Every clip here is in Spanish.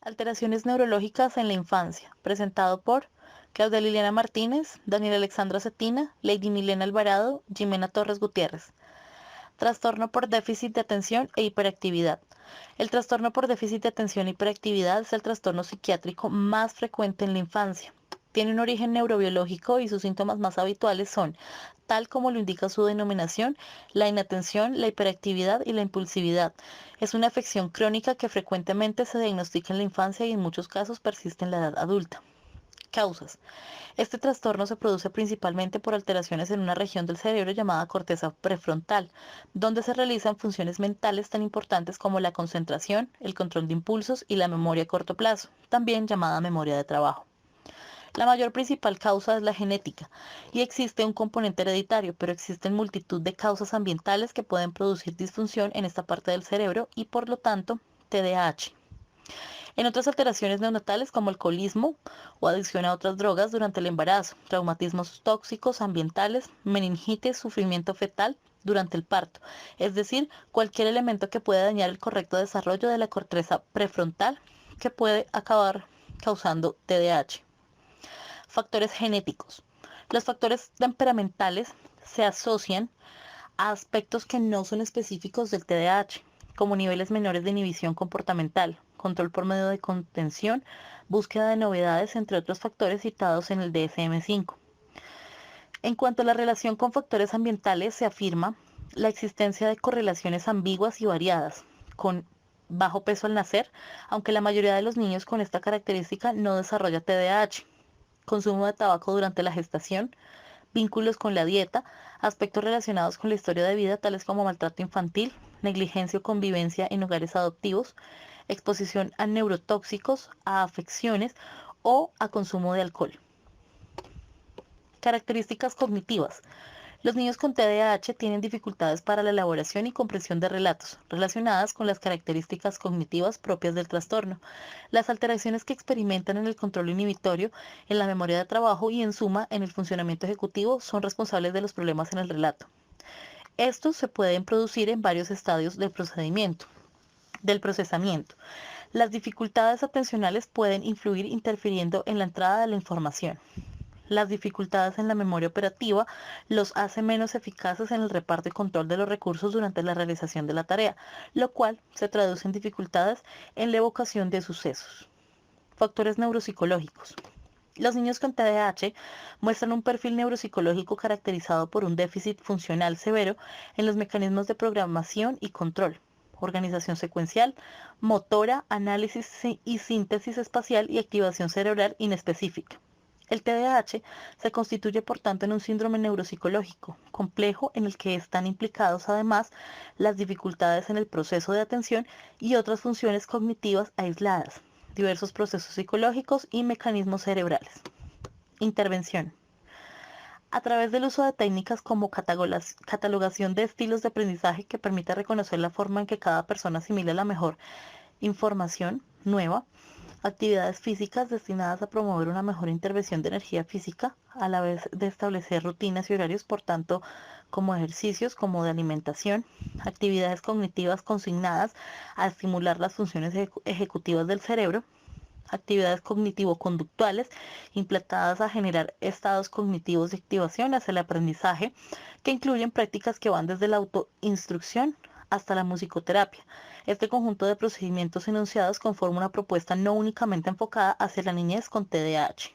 Alteraciones neurológicas en la infancia, presentado por Claudia Liliana Martínez, Daniela Alexandra Cetina, Lady Milena Alvarado, Jimena Torres Gutiérrez. Trastorno por déficit de atención e hiperactividad. El trastorno por déficit de atención e hiperactividad es el trastorno psiquiátrico más frecuente en la infancia. Tiene un origen neurobiológico y sus síntomas más habituales son, tal como lo indica su denominación, la inatención, la hiperactividad y la impulsividad. Es una afección crónica que frecuentemente se diagnostica en la infancia y en muchos casos persiste en la edad adulta. Causas. Este trastorno se produce principalmente por alteraciones en una región del cerebro llamada corteza prefrontal, donde se realizan funciones mentales tan importantes como la concentración, el control de impulsos y la memoria a corto plazo, también llamada memoria de trabajo. La mayor principal causa es la genética y existe un componente hereditario, pero existen multitud de causas ambientales que pueden producir disfunción en esta parte del cerebro y por lo tanto TDAH. En otras alteraciones neonatales como alcoholismo o adicción a otras drogas durante el embarazo, traumatismos tóxicos ambientales, meningitis, sufrimiento fetal durante el parto, es decir, cualquier elemento que pueda dañar el correcto desarrollo de la corteza prefrontal que puede acabar causando TDAH. Factores genéticos. Los factores temperamentales se asocian a aspectos que no son específicos del TDAH, como niveles menores de inhibición comportamental, control por medio de contención, búsqueda de novedades, entre otros factores citados en el DSM-5. En cuanto a la relación con factores ambientales, se afirma la existencia de correlaciones ambiguas y variadas, con bajo peso al nacer, aunque la mayoría de los niños con esta característica no desarrolla TDAH, consumo de tabaco durante la gestación, vínculos con la dieta, aspectos relacionados con la historia de vida, tales como maltrato infantil, negligencia o convivencia en hogares adoptivos, exposición a neurotóxicos, a afecciones o a consumo de alcohol. Características cognitivas. Los niños con TDAH tienen dificultades para la elaboración y comprensión de relatos, relacionadas con las características cognitivas propias del trastorno. Las alteraciones que experimentan en el control inhibitorio, en la memoria de trabajo y en suma en el funcionamiento ejecutivo son responsables de los problemas en el relato. Estos se pueden producir en varios estadios del procesamiento. Las dificultades atencionales pueden influir interfiriendo en la entrada de la información. Las dificultades en la memoria operativa los hace menos eficaces en el reparto y control de los recursos durante la realización de la tarea, lo cual se traduce en dificultades en la evocación de sucesos. Factores neuropsicológicos. Los niños con TDAH muestran un perfil neuropsicológico caracterizado por un déficit funcional severo en los mecanismos de programación y control, organización secuencial, motora, análisis y síntesis espacial y activación cerebral inespecífica. El TDAH se constituye, por tanto, en un síndrome neuropsicológico complejo en el que están implicados además las dificultades en el proceso de atención y otras funciones cognitivas aisladas, diversos procesos psicológicos y mecanismos cerebrales. Intervención. A través del uso de técnicas como catalogación de estilos de aprendizaje que permite reconocer la forma en que cada persona asimila la mejor información nueva, actividades físicas destinadas a promover una mejor intervención de energía física, a la vez de establecer rutinas y horarios, por tanto, como ejercicios, como de alimentación, actividades cognitivas consignadas a estimular las funciones ejecutivas del cerebro, actividades cognitivo-conductuales implantadas a generar estados cognitivos de activación hacia el aprendizaje, que incluyen prácticas que van desde la autoinstrucción hasta la musicoterapia. Este conjunto de procedimientos enunciados conforma una propuesta no únicamente enfocada hacia la niñez con TDAH.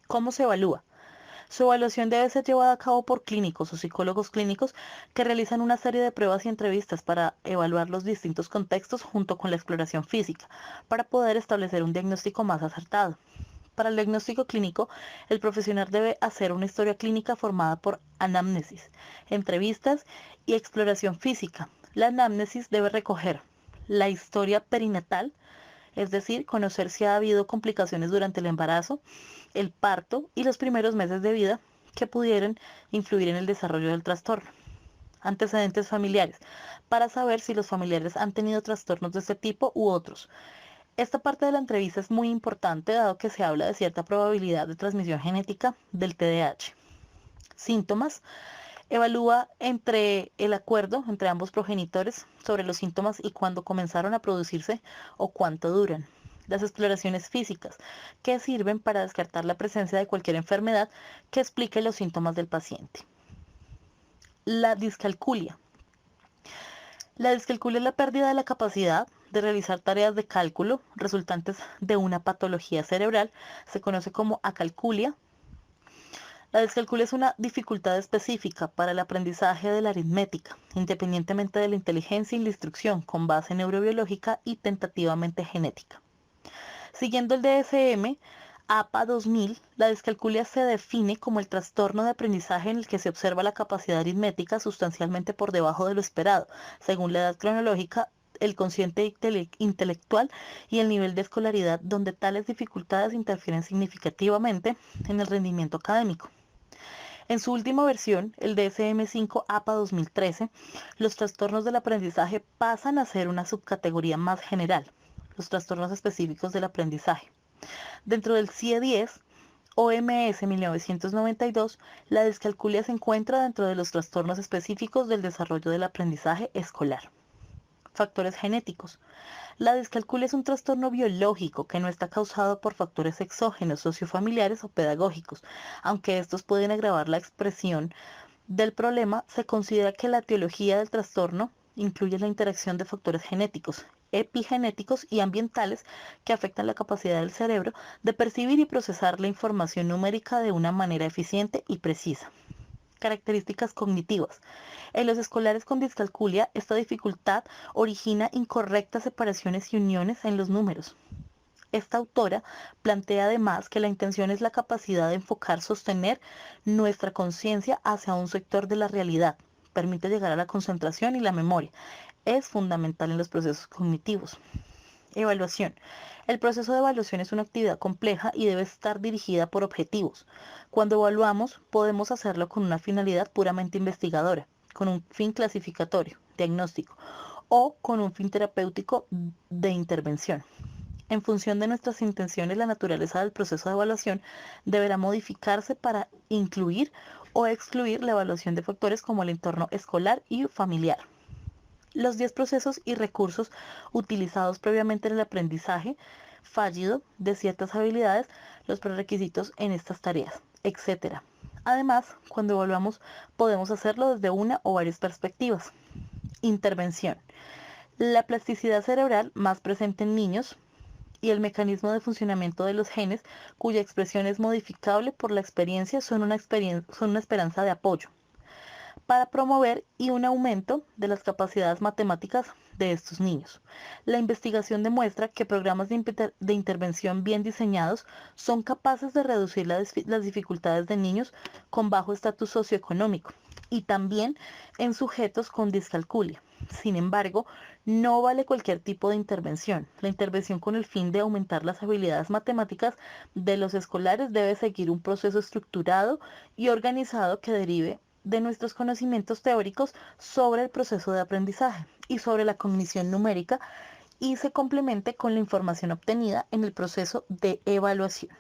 ¿Cómo se evalúa? Su evaluación debe ser llevada a cabo por clínicos o psicólogos clínicos que realizan una serie de pruebas y entrevistas para evaluar los distintos contextos junto con la exploración física, para poder establecer un diagnóstico más acertado. Para el diagnóstico clínico, el profesional debe hacer una historia clínica formada por anamnesis, entrevistas y exploración física. La anamnesis debe recoger la historia perinatal, es decir, conocer si ha habido complicaciones durante el embarazo, el parto y los primeros meses de vida que pudieran influir en el desarrollo del trastorno. Antecedentes familiares, para saber si los familiares han tenido trastornos de este tipo u otros. Esta parte de la entrevista es muy importante dado que se habla de cierta probabilidad de transmisión genética del TDAH. Síntomas. Evalúa entre el acuerdo entre ambos progenitores sobre los síntomas y cuándo comenzaron a producirse o cuánto duran. Las exploraciones físicas, que sirven para descartar la presencia de cualquier enfermedad que explique los síntomas del paciente. La discalculia. La discalculia es la pérdida de la capacidad de realizar tareas de cálculo resultantes de una patología cerebral. Se conoce como acalculia. La discalculia es una dificultad específica para el aprendizaje de la aritmética, independientemente de la inteligencia y la instrucción, con base neurobiológica y tentativamente genética. Siguiendo el DSM, APA 2000, la discalculia se define como el trastorno de aprendizaje en el que se observa la capacidad aritmética sustancialmente por debajo de lo esperado, según la edad cronológica, el consciente intelectual y el nivel de escolaridad, donde tales dificultades interfieren significativamente en el rendimiento académico. En su última versión, el DSM-5 APA 2013, los trastornos del aprendizaje pasan a ser una subcategoría más general, los trastornos específicos del aprendizaje. Dentro del CIE-10, OMS 1992, la discalculia se encuentra dentro de los trastornos específicos del desarrollo del aprendizaje escolar. Factores genéticos. La discalculia es un trastorno biológico que no está causado por factores exógenos, sociofamiliares o pedagógicos. Aunque estos pueden agravar la expresión del problema, se considera que la etiología del trastorno incluye la interacción de factores genéticos, epigenéticos y ambientales que afectan la capacidad del cerebro de percibir y procesar la información numérica de una manera eficiente y precisa. Características cognitivas. En los escolares con discalculia, esta dificultad origina incorrectas separaciones y uniones en los números. Esta autora plantea además que la intención es la capacidad de enfocar, sostener nuestra conciencia hacia un sector de la realidad. Permite llegar a la concentración y la memoria. Es fundamental en los procesos cognitivos. Evaluación. El proceso de evaluación es una actividad compleja y debe estar dirigida por objetivos. Cuando evaluamos, podemos hacerlo con una finalidad puramente investigadora, con un fin clasificatorio, diagnóstico, o con un fin terapéutico de intervención. En función de nuestras intenciones, la naturaleza del proceso de evaluación deberá modificarse para incluir o excluir la evaluación de factores como el entorno escolar y familiar. Los 10 procesos y recursos utilizados previamente en el aprendizaje fallido de ciertas habilidades, los prerequisitos en estas tareas, etc. Además, cuando evaluamos, podemos hacerlo desde una o varias perspectivas. Intervención. La plasticidad cerebral más presente en niños y el mecanismo de funcionamiento de los genes, cuya expresión es modificable por la experiencia, son una esperanza de apoyo para promover y un aumento de las capacidades matemáticas de estos niños. La investigación demuestra que programas de intervención bien diseñados son capaces de reducir las dificultades de niños con bajo estatus socioeconómico y también en sujetos con discalculia. Sin embargo, no vale cualquier tipo de intervención. La intervención con el fin de aumentar las habilidades matemáticas de los escolares debe seguir un proceso estructurado y organizado que derive de nuestros conocimientos teóricos sobre el proceso de aprendizaje y sobre la cognición numérica y se complemente con la información obtenida en el proceso de evaluación.